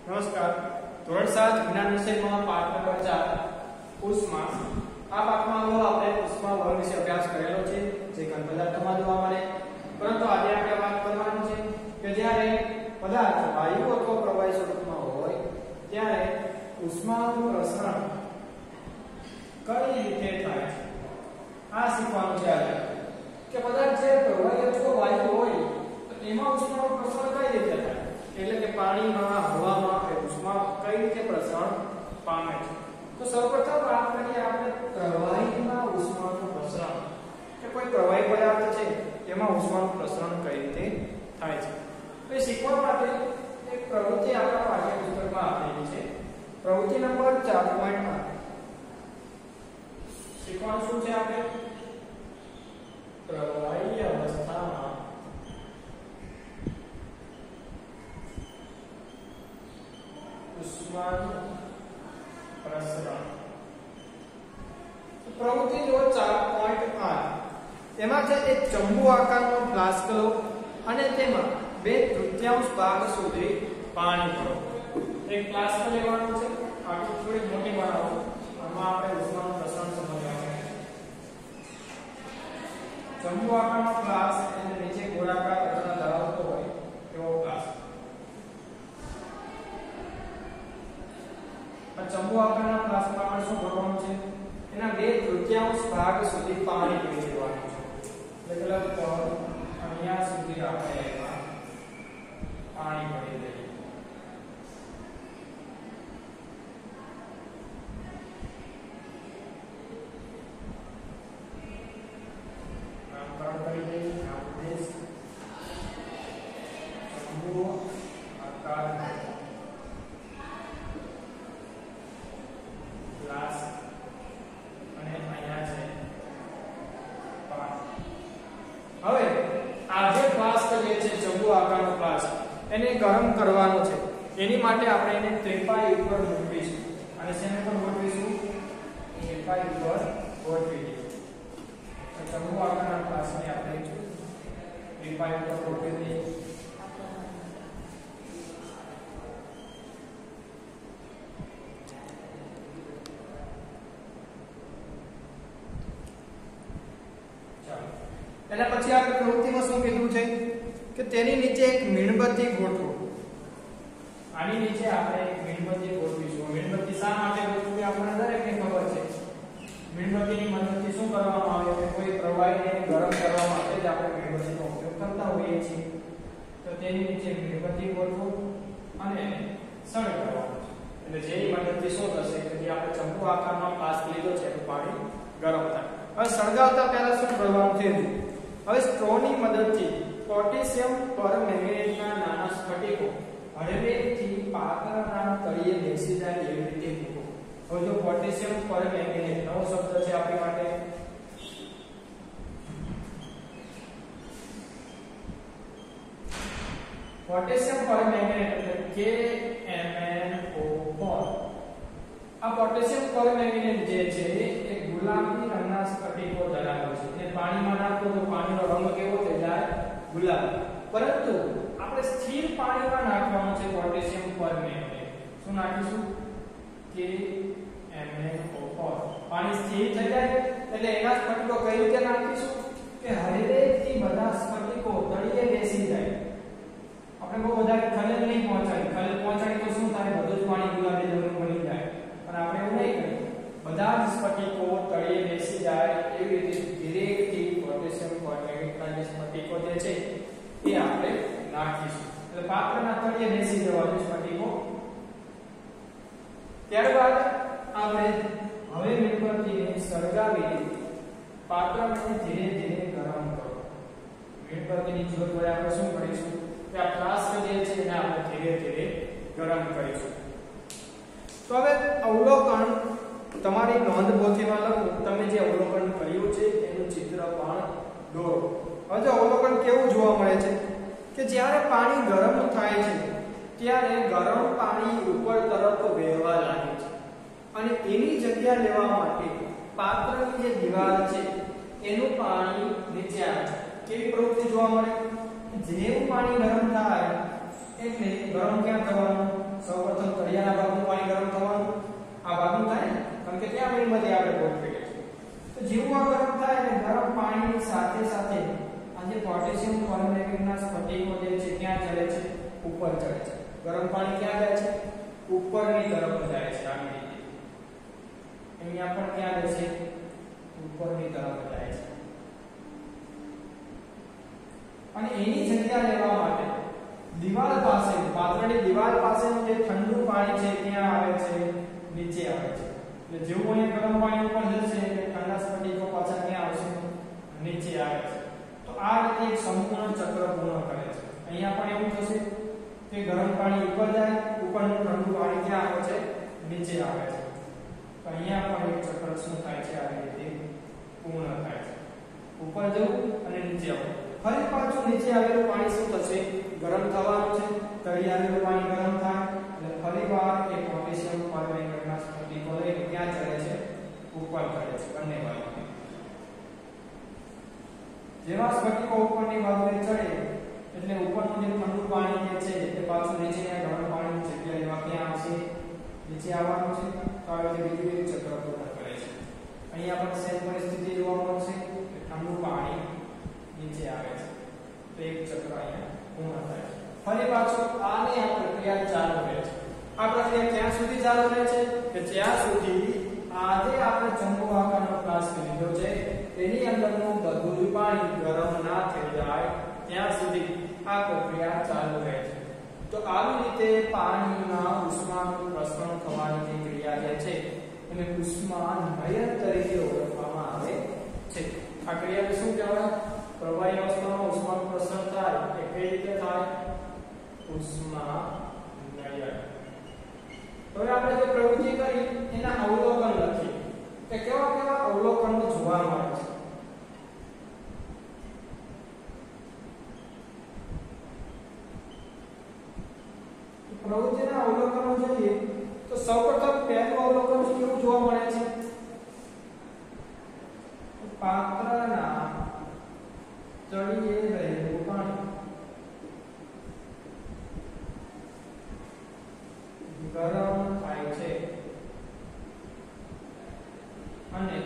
નમસ્કાર. ધોરણ 7 વિજ્ઞાન વિષયમાં પાઠ નંબર 4 ઉષ્મા. આ પાઠમાં આપણે ઉષ્મા બળ વિશે અભ્યાસ કરેલો છે જે ઘન પદાર્થોમાં જોવા મળે. પરંતુ આજે આપણે વાત કરવાની છે કે જ્યારે પદાર્થ વાયુ અથવા પ્રવાહી સ્વરૂપમાં હોય ત્યારે ઉષ્માનું પ્રસરણ કઈ રીતે થાય છે આ શીખવાનું છે આજે. કે પદાર્થ જે પ્રવાહી અથવા વાયુ હોય તો એમાં ઉષ્માનું પ્રસરણ કઈ રીતે થાય, એટલે કે પાણીમાં, હવામાં ઉષ્મા કઈ રીતે પ્રસરણ પામે છે. તો સૌપ્રથમ વાત કરીએ આપણે પ્રવાહીમાં ઉષ્માનું પ્રસરણ, કે કોઈ પ્રવાહી પદાર્થ છે તેમાં ઉષ્માનું પ્રસરણ કઈ રીતે થાય છે. તો એ શીખવા માટે એક પ્રવૃત્તિ આપણા પાઠ્યપુસ્તકમાં આપેલી છે. પ્રવૃત્તિ નંબર 4.8. શીખવાનું શું છે આપણે? પ્રવાહી અવસ્થામાં ઉષ્માનું પ્રસરણ. પ્રવૃત્તિ જો 4.8. તેમાં છે એક ચંબુ આકારનો ફ્લાસ્ક લો અને તેમાં 2/3 ભાગ સુધી પાણી ભરો. એક ફ્લાસ્ક લેવાનું છે, આટલું થોડી મોટી બનાવો. આમાં આપણે ઉષ્માનું પ્રસરણ સમજવાનું છે. ચંબુ આકારનો ફ્લાસ્ક એટલે નીચે ગોળાકાર રચના ધરાવતો હોય એવો ફ્લાસ્ક. ચંબુ આકારના ફ્લાસ્કમાં આપણે શું ભરવાનું છે? એના 2/3 ભાગ સુધી પાણી ભરી દેવાનું છે. મતલબ અહીંયા સુધી આપણે એમાં પાણી ભરી દઈએ. નામકરણ કરી દઈએ. આદેશ ચંબુ આકારનો ગ્લાસ અને અહીંયા છે પાણી. હવે આ જે ફ્લાસ્ક જે છે ચંબુ આકારનો ફ્લાસ્ક એને ગરમ કરવાનો છે. એની માટે આપણે એને ત્રિપાઈ ઉપર મૂકીશું અને શેને પર ગોઠવીશું? ત્રિપાઈ ઉપર ગોઠવી દઈએ. તો ચંબુ આકારના ફ્લાસ્કને આપણે ત્રિપાઈ ઉપર ગોઠવી દઈએ. એના પછી આપણે પ્રવૃત્તિમાં શું કીધું છે કે તેની નીચે એક મીણબત્તી ગોઠવો. આની નીચે આપણે એક મીણબત્તી ગોઠવીશું. મીણબત્તી શા માટે ગોઠવવી આપણને દરેકને ખબર છે. મીણબત્તીની મદદથી શું કરવામાં આવે છે? કોઈ પ્રવાહીને ગરમ કરવા માટે જ આપણે મીણબત્તીનો ઉપયોગ કરતા હોઈએ છીએ. તો તેની નીચે મીણબત્તી ગોઠવો અને સળગાવવાનું છે. એટલે જેની મદદથી શું થશે કે જે આપણે ચંપુ આકારનો ફ્લાસ્ક લીધો છે એનું પાણી ગરમ થાય. હવે સળગાવતા પહેલા શું કરવાનું છે? હવે સ્ટ્રોની મદદથી પોટેશિયમ પરમેંગનેટના નાના સ્ફટિકો હળવેથી પાત્રના તળિયે બેસી જાય એવી રીતે મૂકો. હવે જો પોટેશિયમ પરમેંગનેટ નવો શબ્દ છે આપણી માટે. પોટેશિયમ પરમેંગનેટ એટલે KMnO4. આ પોટેશિયમ પરમેંગનેટ જે છે એ ગુલાબી રંગના સ્ફટિકો ધરાવે છે. અને પાણીમાં નાખો તો પાણીનો રંગ કેવો થઈ જાય? ગુલાબી. પરંતુ આપણે સ્થિર પાણીમાં નાખવાનું છે પોટેશિયમ પરમેંગનેટ. શું નાખીશું? KMnO4. પાણી સ્થિર થઈ જાય એટલે એના સ્ફટિકો કઈ રીતે નાખીશું કે હળવેથી બધા સ્ફટિકો તળિયે બેસી જાય. આપણે બહુ વધારે ખલેલ નહીં પહોંચાડી. ખલેલ પહોંચાડી તો શું થાય? બધું જ પાણી ગુલાબી રંગનું બની જાય. પણ આપણે એવું નહીં કરીએ. બધા જ સ્ફટિકો તળિયે બેસી જાય એવી રીતે ધીરેથી પોટેશિયમ પરમેંગનેટના જે સ્ફટિકો જે છે એ આપણે નાખીશું. એટલે પાત્રના તળિયે બેસી જવાનું સ્ફટિકો. ત્યારબાદ આપણે હવે મીણબત્તીને સળગાવી પાત્રને ધીરે ધીરે ગરમ કરો. મીણબત્તીની જ્યોત વડે આપણે શું કરીશું કે આ ફ્લાસ્ક જે છે એને આપણે ધીરે ધીરે ગરમ કરીશું. તો હવે અવલોકન તમારી નોંધપોથીમાં લખો. તમે જે અવલોકન કર્યું છે એનું ચિત્ર પણ દોરો. હવે જો અવલોકન કેવું જોવા મળે છે કે જ્યારે પાણી ગરમ થાય છે ત્યારે ગરમ પાણી ઉપર તરફ વહેવા લાગે છે અને એની જગ્યા લેવા માટે પાત્રની જે દીવાલ છે એનું પાણી નીચે આવે છે. કેવી પ્રવૃત્તિ જોવા મળે? જેવું પાણી ગરમ થાય એટલે ગરમ ક્યાં થવાનું? સૌપ્રથમ ગરમ પાણીની સાથે સાથે આ જે પોટેશિયમ પરમેંગેનના સ્ફટિકો જે છે ક્યાં ચડે છે? ઉપર ચડે છે. ગરમ પાણી ક્યાં જાય છે? ઉપરની તરફ જાય છે. આવી રીતે અહીંયા પણ ક્યાં જાય છે? ઉપરની તરફ જાય છે. અને એની જગ્યા લેવા માટે દીવાલ પાસે, પાત્રની દીવાલ પાસેનું જે ઠંડુ પાણી છે ક્યાં આવે છે? નીચે આવે છે. એટલે જેવું અહીં ગરમ પાણી ઉપર જશે એટલે ઠંડા સ્ફટિકો પાછા ક્યાં આવશે? નીચે આવે છે. તો આ રીતે એક સંપૂર્ણ ચક્ર પૂર્ણ કરે છે. અહીંયા પણ એવું થશે કે ગરમ પાણી ઉપર જાય, ઉપરનું ઠંડુ પાણી ક્યાં આવે છે? નીચે આવે છે. તો અહીંયા પણ એક ચક્ર શું થાય છે? આવી રીતે પૂર્ણ થાય છે. ઉપર જવું અને નીચે આવવું. ફરી પાછું નીચે આવેલું પાણી શું થશે? ગરમ થવાનું છે. તળી આવેલું પાણી ગરમ થાય એટલે ફરીવાર એ પોટેશિયમ પરમેંગેનના સ્ફટિકો લઈને ક્યાં ચડે છે? ઉપર ચડે છે. બંને બાજુ જેવા સ્ફટિકો ઉપરની બાજુએ ચડે એટલે ઉપરનું જે ઠંડુ પાણી જે છે તે પાછું નીચે ગરમ પાણીની જગ્યાએ લેવા ક્યાં આવશે? નીચે આવવાનું છે. તો આ રીતે બીજું એક ચક્ર પૂર્ણ કરે છે. અહીંયા પણ સેમ પરિસ્થિતિ જોવા મળશે કે ઠંડુ પાણી નીચે આવે છે. તો એક ચક્ર અહીંયા પૂર્ણ થાય છે. ફરી પાછું આને આ પ્રક્રિયા ચાલુ રહે છે. આ પ્રક્રિયા ક્યાં સુધી ચાલુ રહે છે? કે જ્યાં સુધી આજે આપણે ચંપુઆકારનો ફ્લાસ્ક લીધો છે તેની અંદરનું બધું જ પાણી ગરમ ના થઈ જાય ત્યાં સુધી આ પ્રક્રિયા ચાલુ રહે છે. તો આવી રીતે પાણીમાં ઉષ્માનું પ્રસરણ થવાની જે ક્રિયા જે છે એને ઉષ્માનયન તરીકે ઓળખવામાં આવે છે. આ ક્રિયાને શું કહેવાય? પ્રવાહી અવસ્થામાં ઉષ્માનું પ્રસરણ થાય એ કઈ રીતે થાય? ઉષ્માનયન. હવે આપણે જે પ્રવૃત્તિ કરી એના અવલોકન લખીએ કે કેવા કેવા અવલોકનો જોવા મળે છે. પ્રવૃત્તિના અવલોકનો જોઈએ તો સૌપ્રથમ પહેલું અવલોકન કેવું જોવા મળે છે? પાત્રના તળિયે રહેલું પાણી ગરમ થાય છે અને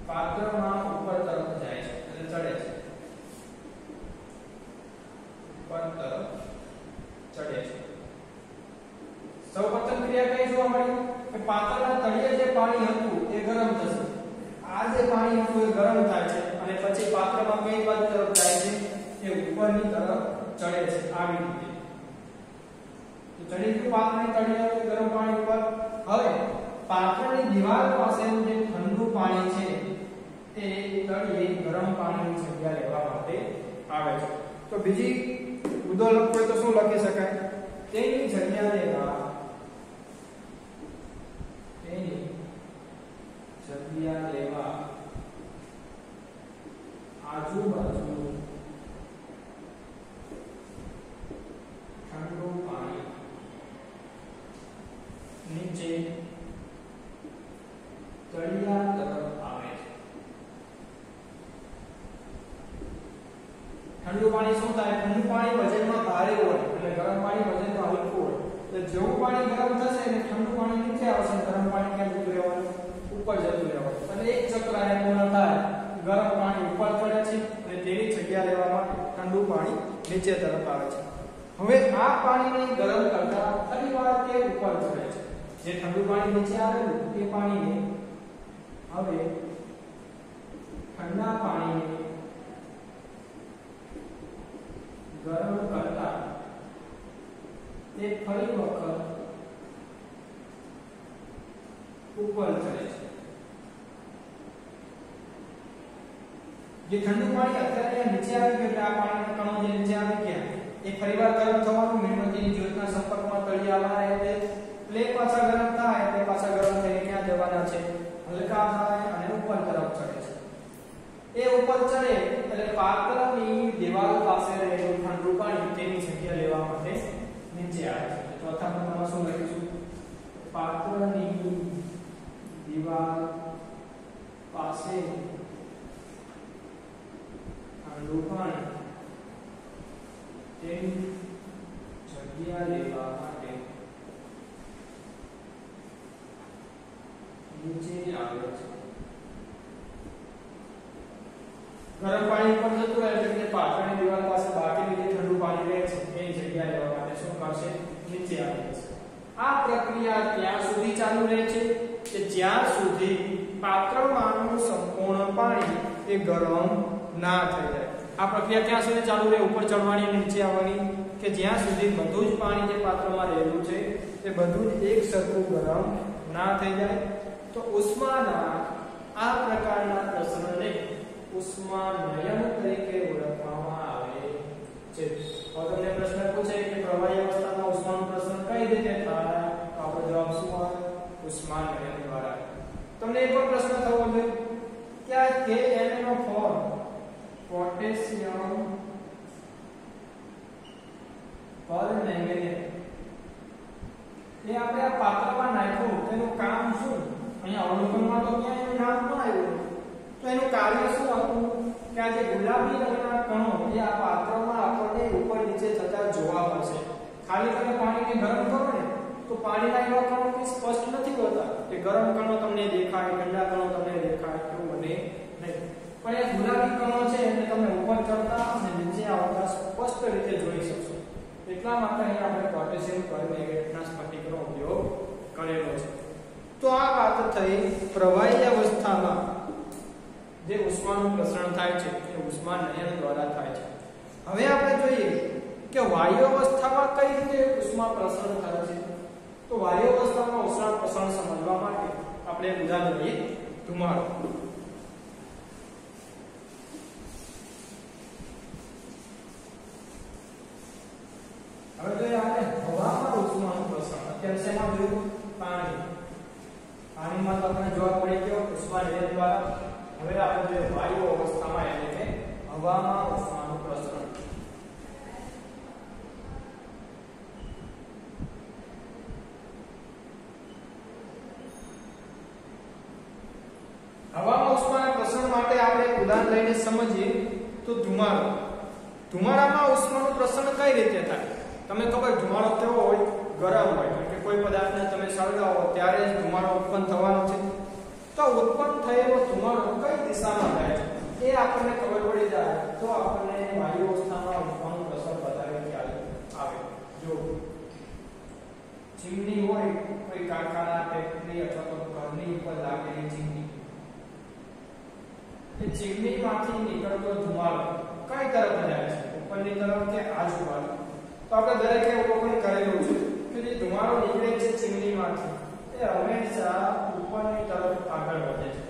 પાત્રમાં ઉપર તરફ જાય છે એટલે ચડે છે. ઉપર તરફ ચડે છે. સૌપ્રથમ ક્રિયા કઈ જોવા મળી? કે પાત્રના તળિયે જે પાણી હતું એ ગરમ થશે. આ જે પાણી હતું એ ગરમ થાય છે અને પછી પાત્રમાં કઈ બાજુ તરફ જાય છે? એ ઉપરની તરફ ચડે છે. આવી રીતે તો ચડી ગયું પાત્રની તળિયે ગરમ પાણી ઉપર. હવે પાત્રની દીવાલ પાસેનું જે ઠંડુ પાણી છે તે તળિયે ગરમ પાણીની જગ્યા લેવા માટે આવે છે. તો બીજી મુદ્દો લખવો તો શું લખી શકાય? તેની જગ્યા લેવા આજુબાજુ ઠંડુ પાણી નીચે તળિયા તરફ આવે છે. ઠંડુ પાણી શું થાય? ઠંડુ પાણી વજનમાં ભારે હોય એટલે ગરમ પાણી વજનમાં હલકું હોય. એટલે જેવું પાણી ગરમ થશે એટલે ઠંડુ પાણી નીચે આવશે, ગરમ પાણી ક્યાં જતું રહેવાનું? ઉપર જતું રહેવાનું. અને એક ચક્ર આ પૂર્ણ થાય. ગરમ પાણી ઉપર ચડે છે અને તેની જગ્યા લેવા માટે ઠંડુ પાણી નીચે તરફ આવે છે. હવે આ પાણીને ગરમ કરતા ફરીવાર તે ઉપર ચડે છે. જે ઠંડુ પાણી નીચે આવેલું તે પાણીને હવે ઠંડા પાણીને ગરમ કરતા તે ફરી વખત ઉપર ચડે છે. જે ઠંડુ પાણી અત્યારે નીચે આવી ગયું, આ પાણીના કણો જે નીચે આવી ગયા એ ફરીવાર ગરમ થવાનું, મીણબત્તીની જ્યોતના સંપર્કમાં તળિયે આવવાના એટલે પ્લેટ પાછા ગરમ થાય એટલે પાછા ગરમ થઈને ક્યાં જવાના છે? હલકા થાય અને ઉપર તરફ ચડે છે. એ ઉપર ચડે એટલે પાત્રની દિવાલ પાસે રહેલું ઠંડુ પાણી તેની જગ્યા લેવા માટે નીચે આવે છે. ચોથા નંબરમાં શું લખીશું? પાત્રની દિવાલ પાસે ઠંડુ પાણી તેની જગ્યા લેવા માટે નીચે આવે છે. ગરમ પાણી ઉપર જતું રહે એટલે કે પાત્રની દિવાલ પાસે બાકીનું જે ઠંડુ પાણી રહે છે એ જગ્યાએ લેવા માટે શું કરશે નીચે આવી જશે આ પ્રક્રિયા ત્યાં સુધી ચાલુ રહે છે કે જ્યાં સુધી પાત્રમાંનું સંપૂર્ણ પાણી એ ગરમ ના થઈ જાય આ પ્રક્રિયા ક્યાં સુધી ચાલુ રહે ઉપર ચડવાની અને નીચે આવવાની કે જ્યાં સુધી બધું જ પાણી જે પાત્રમાં રહેલું છે એ બધું જ એક સરખું ગરમ ના થઈ જાય તો ઉષ્માના આ પ્રકારના પ્રસરણને ઉષ્માનયન તરીકે ઓળખવામાં આવે છે હવે તમને પ્રશ્ન પૂછે કે પ્રવાહી અવસ્થામાં ઉષ્માનું પ્રસરણ કઈ રીતે થાય તો આપણો જવાબ શું આવે ઉષ્માનયન દ્વારા તમને એક પણ પ્રશ્ન થવો જોઈએ કે આ KN નો ફોર્મ પોટેશિયમ પરમેંગનેટ એ આપણે આ પાત્રમાં નાખ્યું તેનું કામ શું અહીંયા અવલોકનમાં તો ક્યાં એનું નામ પણ આવ્યું તો એનું કાર્ય શું હતું કે આ જે ગુલાબી રંગના કણો એ આ પાત્રમાં આપણને ઉપર નીચે થતા જોવા મળશે ખાલી તમે પાણીને ગરમ કરો ને તો પાણીના એવા કણો કે સ્પષ્ટ નથી હોતા કે ગરમ કણો તમને દેખાય ઠંડા કણો તમને દેખાય એવું બને નહીં પણ એ ગુલાબી કણો છે એને તમે ઉપર ચડતા અને નીચે આવતા સ્પષ્ટ રીતે જોઈ શકશો એટલા માટે અહીં આપણે પોટેશિયમ પરમેંગનેટના સ્ફટિકનો ઉપયોગ કરેલો છે તો આ વાત થઈ પ્રવાહી અવસ્થામાં જે ઉષ્માનું પ્રસરણ થાય છે એ ઉષ્માનયન દ્વારા થાય છે હવે આપણે જોઈએ કે વાયુ અવસ્થામાં કઈ રીતે ઉષ્મા પ્રસરણ થાય છે તો વાયુ અવસ્થામાં ઉષ્મા પ્રસરણ સમજવા માટે આપણે ઉદાહરણ લઈએ ધુમાડો હવે જોઈએ આપણે હવામાં ઉષ્માનું પ્રસરણ અત્યારે શેમાં જોયું પાણીમાં તો આપણને જોવા પડી ગયો ઉષ્માનયન દ્વારા હવે આપણે જોઈએ વાયુ અવસ્થામાં એટલે કે હવામાં ઉષ્માનું પ્રસરણ હવામાં ઉષ્માના પ્રસરણ માટે આપણે એક ઉદાહરણ લઈને સમજીએ તો ધુમાડામાં ઉષ્માનું પ્રસરણ કઈ રીતે થાય તમને ખબર ધુમાડો કેવો હોય ગરમ હોય કે કોઈ પદાર્થને તમે સળગાવો ત્યારે જ ધુમાડો ઉત્પન્ન થવાનો છે તો ઉત્પન્ન થયેલો ધુમાડો કઈ દિશામાં જાય છે એ આપણને ખબર પડી જાય તો આપણને વાયુ અવસ્થામાં ઉષ્માનું પ્રસરણ વધારે ખ્યાલ આવે જો ચીમની હોય કોઈ કારખાના ફેક્ટરી અથવા તો ઘરની ઉપર લાગેલી ચીમની એ ચીમનીમાંથી નીકળતો ધુમાડો કઈ તરફ જાય છે ઉપરની તરફ કે આજુબાજુ તો આપણે દરેકે અવલોકન કરેલું છે કે જે ધુમાડો નીકળે છે ચીમનીમાંથી એ હંમેશા ઉપરની તરફ આગળ વધે છે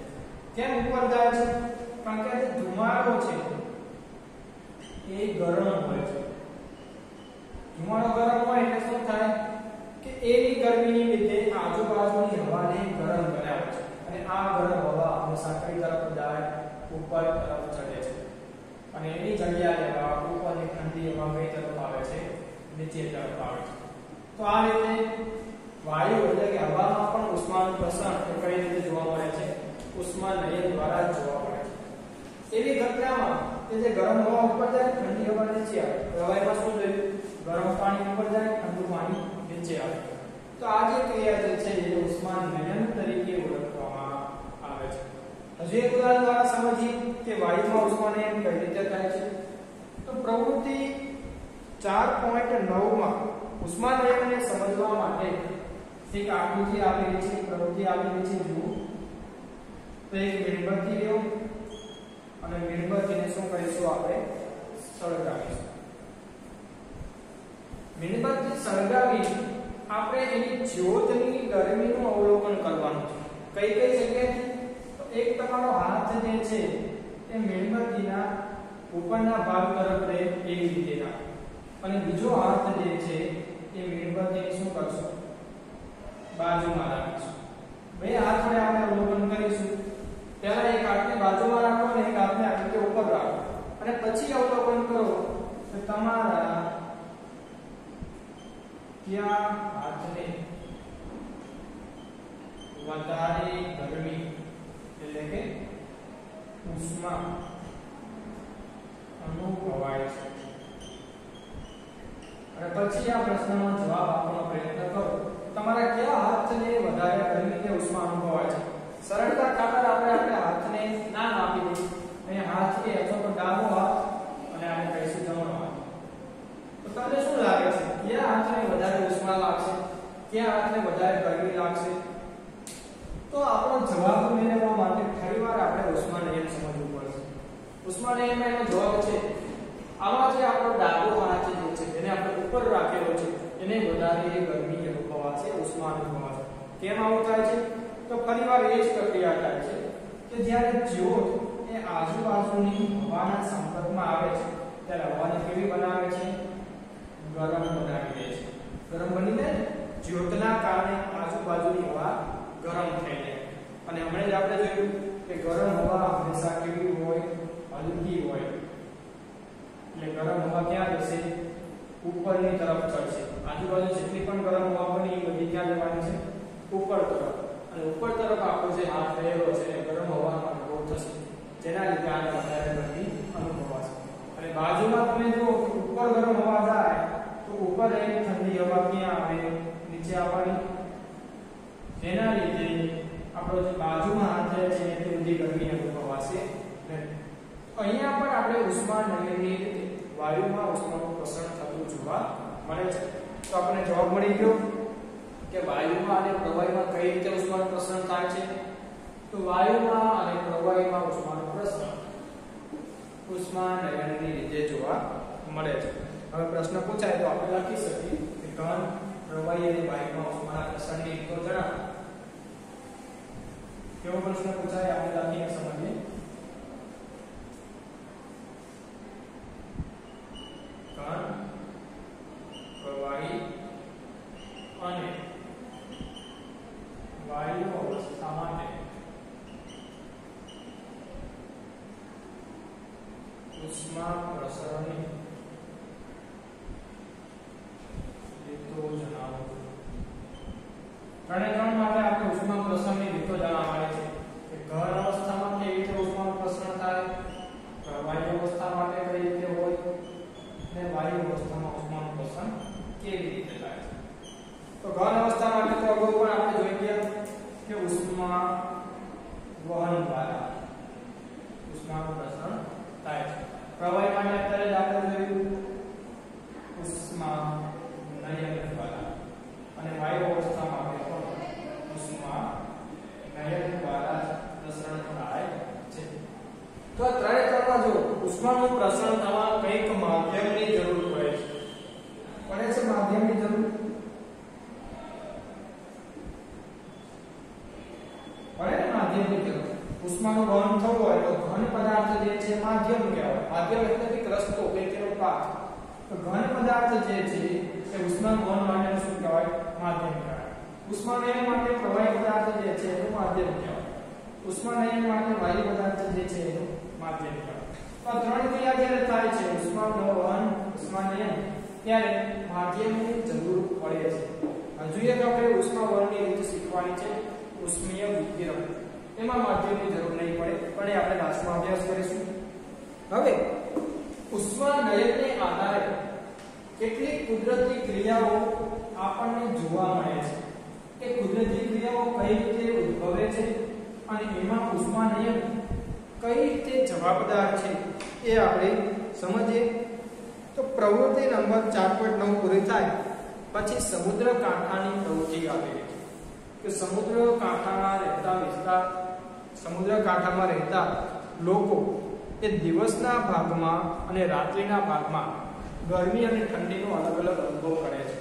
કેમ ઉપર જાય છે કારણ કે જે ધુમાડો છે એ ગરમ હોય છે ધુમાડો ગરમ હોય એટલે શું થાય કે એની ગરમીની લીધે આજુબાજુની હવાને ગરમ બનાવે છે અને આ ગરમ હવા હંમેશા કઈ તરફ જાય ઉપર તરફ ચડે છે અને એની જગ્યાએ ઉપરની ઠંડી હવા કઈ તરફ આવે છે નીચે તરફ આવે છે તો આ રીતે વાયુ એટલે કે હવામાં પણ ઉષ્માનું પ્રસરણ કઈ રીતે જોવા મળે છે ઉષ્માનયન દ્વારા જોવા મળે છે એવી ઘટનામાં કે જે ગરમ હવા ઉપર જાય ઠંડી હવા નીચે આવે પ્રવાહીમાં શું જોયું ગરમ પાણી ઉપર જાય ઠંડુ પાણી નીચે આવે તો આ જે ક્રિયા જે છે એ ઉષ્માનયન તરીકે ઓળખવામાં આવે છે હજુ એક ઉદાહરણ દ્વારા સમજીએ કે વાયુમાં ઉષ્માનયન કઈ રીતે થાય છે તો પ્રવૃત્તિ 4.9 માં ઉષ્માનયનને સમજવા માટે એક આકૃતિ આપેલી છે પ્રવૃત્તિ આપેલી છે જુઓ તો એક મીણબત્તી લ્યો અને મીણબત્તીને શું કરીશું આપણે સળગાવીશું મીણબત્તી સળગાવી આપણે એની જ્યોતની ગરમીનું અવલોકન કરવાનું છે કઈ કઈ જગ્યાએથી તો એક તમારો હાથ જે છે એ મીણબત્તીના ઉપરના ભાગ તરફ રહે એવી રીતે રાખો અને બીજો હાથ જે છે એ મીણબત્તીને શું કરશું બાજુમાં રાખીશું બે હાથને આપણે અવલોકન કરીશું પહેલા એક હાથને બાજુમાં રાખો અને એક હાથને આ રીતે ઉપર રાખો અને પછી અવલોકન કરો તો તમારા ક્યાં હાથને વધારે ગરમી એટલે કે ઉષ્મા અનુભવાય છે અને પછી આ પ્રશ્નનો જવાબ આપવાનો પ્રયત્ન કરો તમારા કયા હાથને વધારે ગરમી કે ઉષ્મા અનુભવાય છે સરળતા ખાતર આપણે હાથને નામ આપી દઈએ અહીંયા હાથ એ અથવા તો ડાબો હાથ અને આને કહીશું જમણો હાથ. તો તમને શું લાગે છે કયા હાથને વધારે ઉષ્મા લાગશે, કયા હાથને વધારે ગરમી લાગશે? તો આપણો જવાબ મેળવવા માટે ફરીવાર આપણે ઉષ્મા નિયમ સમજવું પડશે. ઉષ્મા નિયમમાં એનો જવાબ છે આમાં જે આપણો ડાબો હાથ જે છે જેને આપણે ઉપર રાખેલો છે એને વધારે ગરમી અનુભવાશે, ઉષ્મા અનુભવાશે. કેમ આવું થાય છે? તો ફરીવાર એ જ પ્રક્રિયા થાય છે કે જ્યારે જ્યોત એ આજુબાજુની હવાના સંપર્કમાં આવે છે ત્યારે હવાને કેવી બનાવે છે? ગરમ બનાવી દે છે. ગરમ બનીને જ્યોતના કારણે આજુબાજુની હવા ગરમ થઈ જાય. અને હમણાં જ આપણે જોયું કે ગરમ હવા હંમેશા કેવી હોય? હલકી હોય. એટલે ગરમ હવા ક્યાં જશે? ઉપરની તરફ ચડશે. આજુબાજુ જેટલી પણ ગરમ હવા બની એ બધી ક્યાં જવાની છે? ઉપર તરફ. અને ઉપર તરફ આપણો જે હાથ રહેલો છે એ ગરમ હવાનો અનુભવ થશે, જેના લીધે આને વધારે ગરમી અનુભવાશે. અને બાજુમાં તમે જો ઉપર ગરમ હવા જાય તો ઉપર એક ઠંડી હવા ક્યાં આવે? નીચે આવવાની. જેના લીધે આપણો જે બાજુમાં હાથ રહે છે એટલી બધી ગરમી અનુભવાશે નહીં. અહીંયા પણ આપણે ઉષ્મા નયનની રીતે વાયુમાં ઉષ્માનું પ્રસરણ થતું જોવા મળે છે. તો આપણને જવાબ મળી ગયો કે વાયુમાં અને પ્રવાહીમાં કઈ રીતે ઉષ્માનું પ્રસરણ થાય છે? તો વાયુમાં અને પ્રવાહીમાં ઉષ્માનું પ્રસરણ ઉષ્મા નયનની રીતે જોવા મળે છે. હવે પ્રશ્ન પૂછાય તો આપણે લખી શકીએ કે ઘન, પ્રવાહી અને વાયુમાં ઉષ્માના પ્રસરણની રીતો જણાવો. કેવો પ્રશ્ન પૂછાય આપણે લખીને સમજીએ. ઘન, પ્રવાહી અને વાયુ અવસ્થા માટે ઉષ્મા પ્રસરણની રીતો જણાવો. ત્રણે ત્રણ માટે આપણે ઉષ્મા પ્રસરણની રીતો જણાવવાની છે. કે ઘન અવસ્થામાં કેવી રીતે ઉષ્માનું પ્રસરણ થાય, પ્રવાહી અવસ્થા માટે કઈ રીતે હોય અને વાયુ અવસ્થામાં ઉષ્માનું પ્રસરણ કેવી રીતે થાય છે. તો ઘન અવસ્થા માટે તો અગાઉ પણ આપણે જોઈ ગયા કે ઉષ્મા વહન દ્વારા ઉષ્માનું પ્રસરણ થાય છે. પ્રવાહી માટે અત્યારે જ આપણે જોયું ઉષ્મા નયન દ્વારા, અને વાયુ અવસ્થા માટે પણ ઉષ્મા નયન દ્વારા પ્રસરણ થાય છે. તો આ ત્રણે ત્રણમાં જો ઉષ્માનું પ્રસરણ થવા કંઈક માધ્યમની જરૂર પડે છે. પડે છે માધ્યમની જરૂર. પડે ને માધ્યમની જરૂર. ઉષ્માનું વહન થવું હોય તો ઘન પદાર્થ જે છે માધ્યમ કહેવાય. માધ્યમ એટલે કે રસ્તો કે તેનો પાથ. તો ઘન પદાર્થ જે છે એ ઉષ્માનું વહન માટે શું કહેવાય? માધ્યમ કહેવાય. ઉષ્માનયન માટે પ્રવાહી પદાર્થ જે છે એનું માધ્યમ કહેવાય. ઉષ્માનયન માટે વાયુ પદાર્થ જે છે એનું માધ્યમ કહેવાય. તો આ ત્રણ ક્રિયા જ્યારે થાય છે ઉષ્માનું વહન, ઉષ્માનયન, ત્યારે માધ્યમની જરૂર પડે છે. જોઈએ તો આપણે ઉષ્મા વહનની રીત શીખવાની છે ઉષ્મીય વિકિરણ. એમાં માધ્યમની જરૂર નહીં પડે, પણ એ આપણે લાસ્ટમાં અભ્યાસ કરીશું. હવે ઉષ્માનયનને આધારે કેટલીક કુદરતી ક્રિયાઓ આપણને જોવા મળે છે. એ કુદરતી ક્રિયાઓ કઈ રીતે ઉદ્ભવે છે અને એમાં ઉષ્માનયન કઈ રીતે જવાબદાર છે એ આપણે સમજીએ. તો પ્રવૃત્તિ નંબર 4.9 પૂરી થાય પછી સમુદ્ર કાંઠાની પ્રવૃત્તિ આપેલી છે કે સમુદ્ર કાંઠામાં રહેતા લોકો એ દિવસના ભાગમાં અને રાત્રિના ભાગમાં ગરમી અને ઠંડીનો અલગ અલગ અનુભવ કરે છે.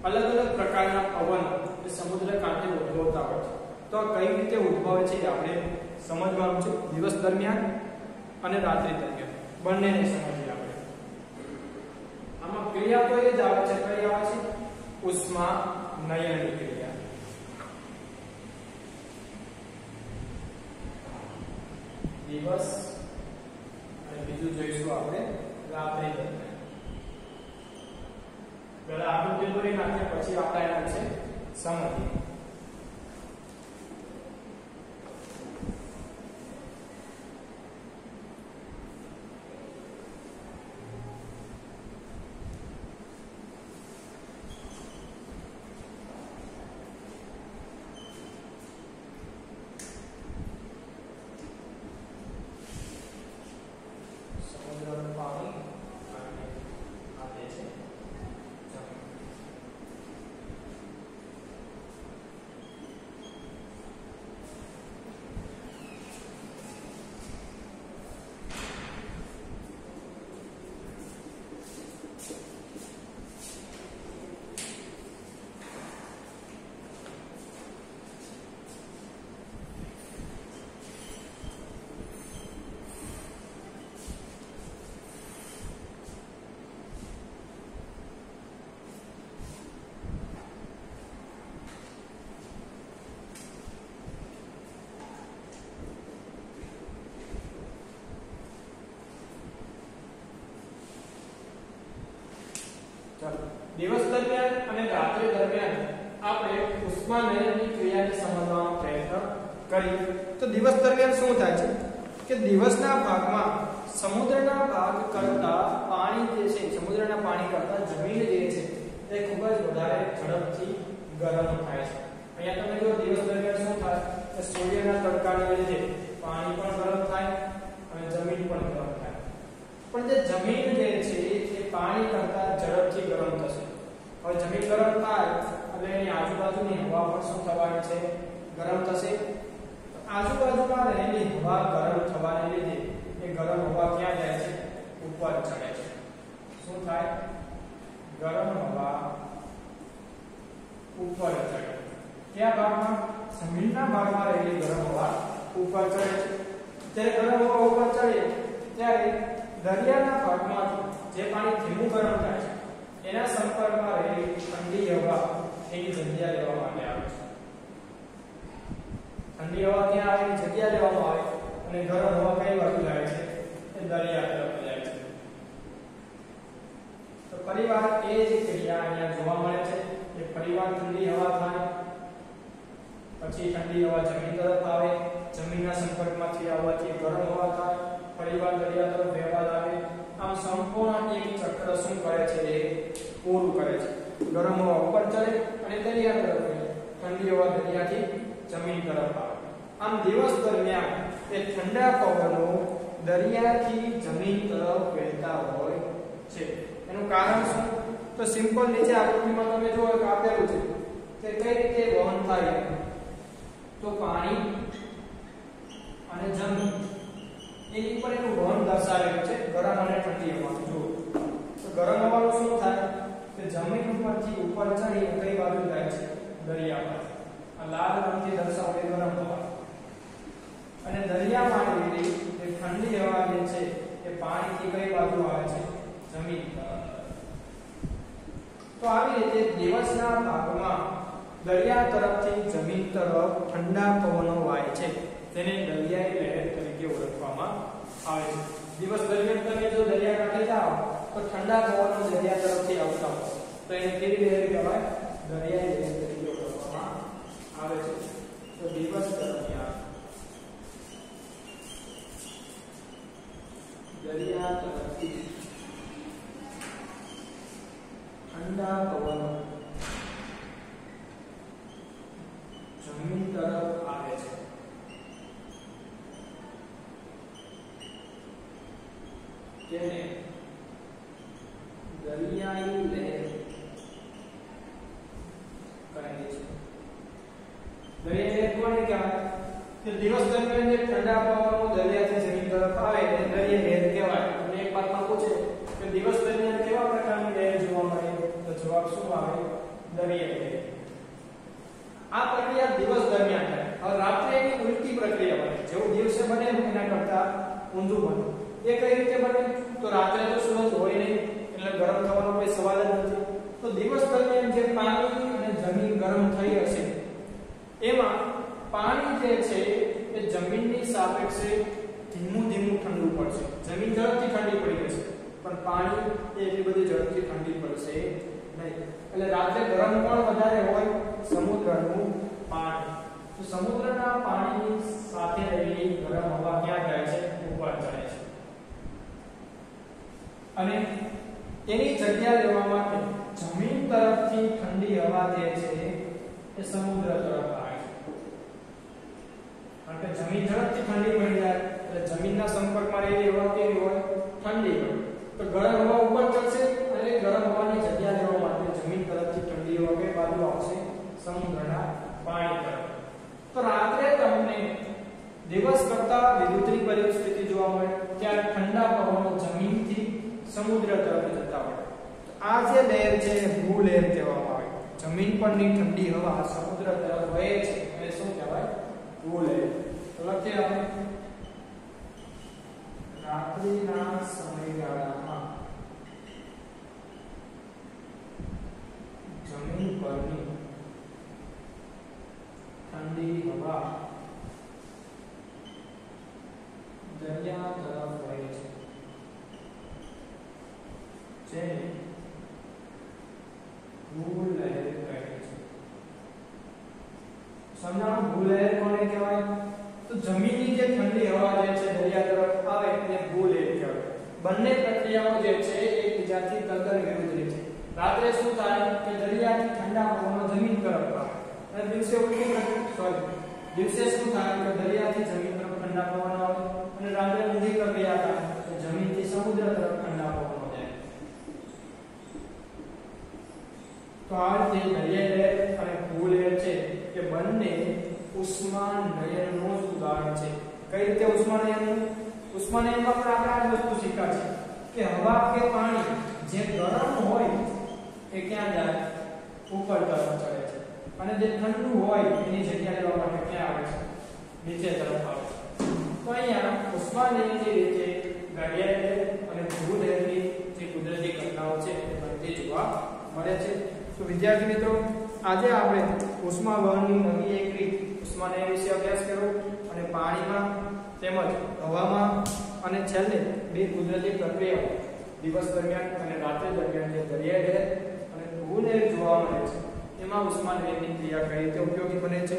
અલગ અલગ પ્રકારના પવન એ સમુદ્ર કાંઠે ઉદ્ભવતા હોય છે. તો કઈ રીતે ઉદ્ભવે છે એ આપણે સમજવાનું છે. દિવસ દરમિયાન અને રાત્રિ દરમિયાન બંનેને સમજીએ આપણે. આમાં ક્રિયા તો એ જ આવે છે, કઈ આવે છે? ઉષ્મા નયનની ક્રિયા. દિવસ અને બીજું જોઈશું આપણે રાત્રિ દરમિયાન. પહેલા આકૃતિ દોરી નાખીએ પછી આપણે એના વિશે સમજીએ. ચાલો દિવસ દરમિયાન અને રાત્રિ દરમિયાન આપણે ઉષ્માનયનની ક્રિયાને સમજવાનો પ્રયત્ન કરીએ. તો દિવસ દરમિયાન શું થાય છે કે દિવસના ભાગમાં સમુદ્રના ભાગ કરતા પાણી જે છે, સમુદ્રના પાણી કરતા જમીન જે છે તે ખૂબ જ વધારે ઝડપથી ગરમ થાય છે. અહીંયા તમે જો દિવસ દરમિયાન શું થાય કે સૂર્યના તડકાને લીધે પાણી પણ ગરમ થાય અને જમીન પણ ગરમ થાય. પણ જે જમીન જે છે એ પાણી કરતા ઝડપથી ગરમ થશે. હવે જમીન ગરમ થાય એટલે એની આજુબાજુની હવા પણ શું થવાની છે? ગરમ થશે. આજુબાજુમાં રહેલી હવા ગરમ થવાને લીધે એ ગરમ હવા ક્યાં જાય છે? ઉપર ચડે છે. શું થાય? ગરમ હવા ઉપર ચડે. કયા ભાગમાં? જમીનના ભાગમાં રહેલી ગરમ હવા ઉપર ચડે છે. જ્યારે ગરમ હવા ઉપર ચડે ત્યારે દરિયાના ભાગમાં જે પાણી ધીમું ગરમ થાય છે એના સંપર્કમાં રહેલી ઠંડી હવા એની જગ્યા લેવા માટે આવે છે. ઠંડી હવા ક્યાં આવે? એની જગ્યા લેવામાં આવે અને ગરમ હવા કઈ બાજુ જાય છે? એ દરિયા તરફ જાય છે. તો ફરીવાર એ જ ક્રિયા અહીંયા જોવા મળે છે કે ફરીવાર ઠંડી હવા થાય, પછી ઠંડી હવા જમીન તરફ આવે, જમીનના સંપર્કમાંથી આવવાથી ગરમ હવા થાય, ફરીવાર દરિયા તરફ વહેવા લાગે. આમ સંપૂર્ણ એક ચક્ર શું કરે છે? એ પૂરું કરે છે. ગરમ હવા ઉપર ચડે અને દરિયા તરફ વહે, ઠંડી હવા દરિયાથી જમીન તરફ આવે. આમ દિવસ દરમિયાન એ ઠંડા પવનો દરિયાથી જમીન તરફ વહેતા હોય છે. એનું કારણ શું? તો સિમ્પલ નીચે આકૃતિમાં તમે જુઓ કે આપેલું છે કે કઈ રીતે વહન થાય. તો પાણી અને જમીન એની ઉપર એનું વહન દર્શાવેલું છે ગરમ અને ઠંડી હવાનું. જુઓ તો ગરમ હવાનું શું થાય કે જમીન ઉપરથી ઉપર ચડી કઈ બાજુ જાય છે? દરિયા પર. આ લાલ રંગથી દર્શાવેલી ગરમ હવા અને દરિયામાં રહેલી જે ઠંડી હવા જે છે એ પાણીથી કઈ બાજુ આવે છે? જમીન તરફ. તો આવી રીતે દિવસના ભાગમાં દરિયા તરફથી જમીન તરફ ઠંડા પવનો વાય છે, તેને દરિયાઈ લહેર તરીકે ઓળખવામાં આવે છે. દિવસ દરમિયાન તમે જો દરિયા કાંઠે જાઓ તો ઠંડા પવનો દરિયા તરફથી આવતા હોય તો એને કેવી લહેર કહેવાય? દરિયાઈ લહેર તરીકે ઓળખવામાં આવે છે. તો દિવસ દરમિયાન દરિયા તરફથી ઠંડા પવનો જમીન તરફ આવે છે. તેને દરિયાઈ લહેર કહે છે. દરિયાઈ લહેર કોને કહેવાય? કે દિવસ દરમિયાન જે ઠંડા પવનો દરિયાથી જમીન તરફ આવે તેને દરિયાઈ લહેર કહેવાય. અને એક વાતમાં પૂછે કે દિવસ દરમિયાન કેવા પ્રકારની લહેર જોવા મળે? તો જવાબ શું આવે? દરિયાઈ લહેર. આ પ્રક્રિયા દિવસ દરમિયાન થાય. હવે રાત્રે એની ઉલટી પ્રક્રિયા બને. જેવું દિવસે બને એના કરતા ઊંધું બને. એ કઈ રીતે બને? તો રાત્રે તો સૂરજ હોય નહીં એટલે ગરમ થવાનો કોઈ સવાલ જ નથી. તો દિવસ દરમિયાન જે પાણી અને જમીન ગરમ થઈ હશે એમાં પાણી જે છે એ જમીનની સાપેક્ષે ધીમું ધીમું ઠંડુ પડશે. જમીન ઝડપથી ઠંડી પડી જશે પણ પાણી એટલી બધી ઝડપથી ઠંડી પડશે નહીં. એટલે રાત્રે ગરમ પણ વધારે હોય સમુદ્રનું પાણી. તો સમુદ્રના પાણીની સાથે રહેલી ગરમ હવા ક્યાં જાય છે? ઉપર ચડે છે. અને એની જગ્યા લેવા માટે જમીન તરફથી ઠંડી હવા જે છે એ સમુદ્ર તરફ આવે છે. કારણ કે જમીન ઝડપથી ઠંડી પડી જાય એટલે જમીનના સંપર્કમાં રહેલી હવા કેવી હોય? ઠંડી હોય. તો ગરમ હવા ઉપર ચડશે અને ગરમ હવાની જગ્યા લેવા માટે જમીન તરફથી ઠંડી હવા કઈ બાજુ આવશે? સમુદ્રના પાણી તરફ. તો રાત્રે તમને દિવસ કરતા વિરુદ્ધની પરિસ્થિતિ જોવા મળે. ત્યાં ઠંડા પવનો જમીનથી સમુદ્ર તરફ જતા હોય. આ જે લહેર છે ભૂ લહેર કહેવામાં આવે. જમીન પરની ઠંડી હવા સમુદ્ર તરફ વહે છે એને શું કહેવાય? ભૂ લહેર. તો લખીએ આપણે રાત્રિના સમયગાળામાં જમીન પરની ઠંડી હવા દરિયા તરફ વહે છે જેને ભૂલહેર કહે છે. સમજાણું ભૂલહેર કોને કહેવાય? તો જમીનની જે ઠંડી હવા જે છે દરિયા તરફ આવે એને ભૂલહેર કહેવાય. બંને પ્રક્રિયાઓ જે છે એકબીજાથી તદ્દન વિરુદ્ધ રહે છે. રાત્રે શું થાય કે દરિયાથી ઠંડા પવનો જમીન તરફ આવે અને દિવસે શું થાય કે દરિયાથી જમીન તરફ ઠંડા પવનો આવે અને રાત્રે ઊંધી પ્રક્રિયા થાય તો જમીનથી સમુદ્ર તરફ ઠંડા પવનો જાય. તો આ રીતે દરિયાઈ લહેર અને ભૂલહેર છે કે બંને ઉષ્માનયનનું ઉદાહરણ છે. કઈ રીતે ઉષ્માનયન? ઉષ્માનયનમાં પણ આપણે આ વસ્તુ શીખ્યા છે કે હવા કે પાણી જે ગરમ હોય એ ક્યાં જાય? ઉપર તરફ ચડે છે અને જે ઠંડુ હોય એની જગ્યા લેવા માટે ક્યાં આવે છે? નીચે તરફ આવે છે. તો અહીંયા ઉષ્માનયનની રીતે દરિયાઈ લહેર અને ભૂલહેરની જે કુદરતી ઘટનાઓ છે એ બધી જોવા મળે છે. તો વિદ્યાર્થી મિત્રો આજે આપણે ઉષ્મા વહનની નવી એક રીત ઉષ્માનયન વિશે અભ્યાસ કર્યો અને પાણીમાં તેમજ હવામાં અને છેલ્લે બે કુદરતી પ્રક્રિયાઓ દિવસ દરમિયાન અને રાત્રિ દરમિયાન જે દરિયાઈ લહેર અને ભૂલહેર જોવા મળે છે એમાં ઉષ્માનયનની ક્રિયા કઈ રીતે ઉપયોગી બને છે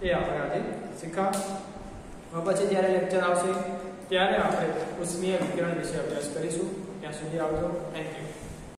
એ આપણે આજે શીખ્યા. પછી જ્યારે લેક્ચર આવશે ત્યારે આપણે ઉષ્મીય વિકિરણ વિશે અભ્યાસ કરીશું. ત્યાં સુધી આવજો. Thank you.